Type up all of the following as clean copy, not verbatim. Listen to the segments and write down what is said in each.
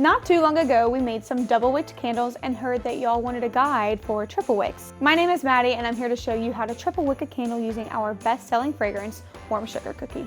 Not too long ago, we made some double-wicked candles and heard that y'all wanted a guide for triple wicks. My name is Maddie and I'm here to show you how to triple wick a candle using our best-selling fragrance, Warm Sugar Cookie.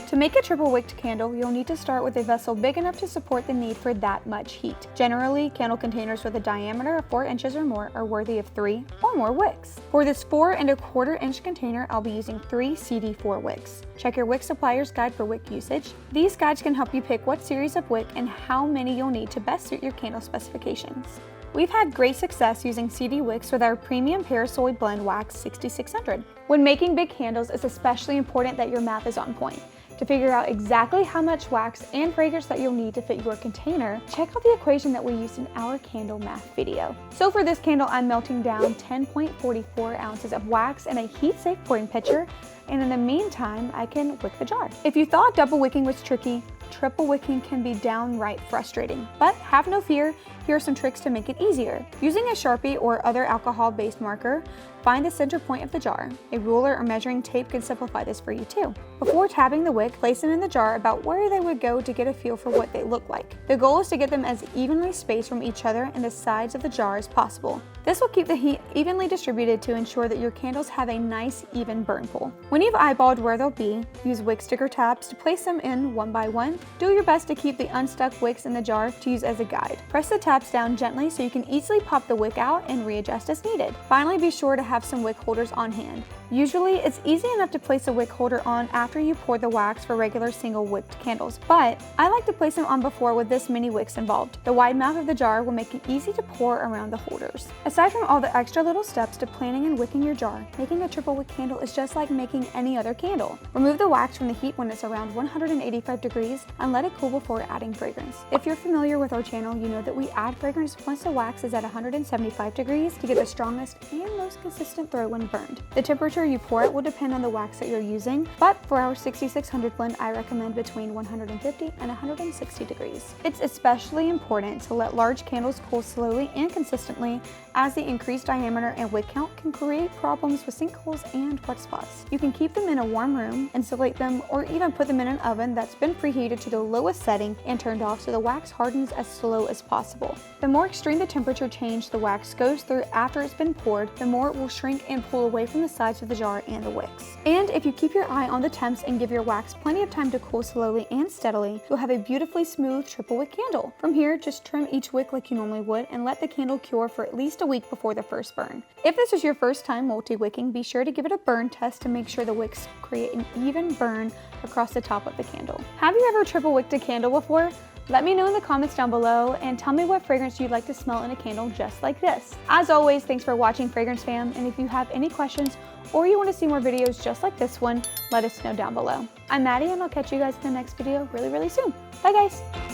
To make a triple-wicked candle, you'll need to start with a vessel big enough to support the need for that much heat. Generally, candle containers with a diameter of 4 inches or more are worthy of 3 or more wicks. For this 4 1/4 inch container, I'll be using 3 CD4 wicks. Check your wick supplier's guide for wick usage. These guides can help you pick what series of wick and how many you'll need to best suit your candle specifications. We've had great success using CD wicks with our premium Parasoid Blend Wax 6600. When making big candles, it's especially important that your math is on point. To figure out exactly how much wax and fragrance that you'll need to fit your container, check out the equation that we used in our candle math video. So for this candle, I'm melting down 10.44 ounces of wax in a heat-safe pouring pitcher, and in the meantime, I can wick the jar. If you thought double wicking was tricky, triple wicking can be downright frustrating. But have no fear, here are some tricks to make it easier. Using a Sharpie or other alcohol-based marker, find the center point of the jar. A ruler or measuring tape can simplify this for you too. Before tabbing the wick, place them in the jar about where they would go to get a feel for what they look like. The goal is to get them as evenly spaced from each other and the sides of the jar as possible. This will keep the heat evenly distributed to ensure that your candles have a nice, even burn pull. When you've eyeballed where they'll be, use wick sticker tabs to place them in one by one. Do your best to keep the unstuck wicks in the jar to use as a guide. Press the tabs down gently so you can easily pop the wick out and readjust as needed. Finally, be sure to have some wick holders on hand. Usually, it's easy enough to place a wick holder on after you pour the wax for regular single wicked candles, but I like to place them on before with this many wicks involved. The wide mouth of the jar will make it easy to pour around the holders. Aside from all the extra little steps to planning and wicking your jar, making a triple wick candle is just like making any other candle. Remove the wax from the heat when it's around 185 degrees and let it cool before adding fragrance. If you're familiar with our channel, you know that we add fragrance once the wax is at 175 degrees to get the strongest and most consistent throw when burned. The temperature you pour it will depend on the wax that you're using, but for our 6600 blend, I recommend between 150 and 160 degrees. It's especially important to let large candles cool slowly and consistently, as the increased diameter and wick count can create problems with sinkholes and wet spots. You can keep them in a warm room, insulate them, or even put them in an oven that's been preheated to the lowest setting and turned off so the wax hardens as slow as possible. The more extreme the temperature change the wax goes through after it's been poured, the more it will shrink and pull away from the sides of the jar and the wicks. And if you keep your eye on the temps and give your wax plenty of time to cool slowly and steadily, you'll have a beautifully smooth triple wick candle. From here, just trim each wick like you normally would and let the candle cure for at least a week before the first burn. If this is your first time multi-wicking, be sure to give it a burn test to make sure the wicks create an even burn across the top of the candle. Have you ever triple wicked a candle before? Let me know in the comments down below and tell me what fragrance you'd like to smell in a candle just like this. As always, thanks for watching, Fragrance Fam, and if you have any questions or you want to see more videos just like this one, let us know down below. I'm Maddie and I'll catch you guys in the next video really soon. Bye guys!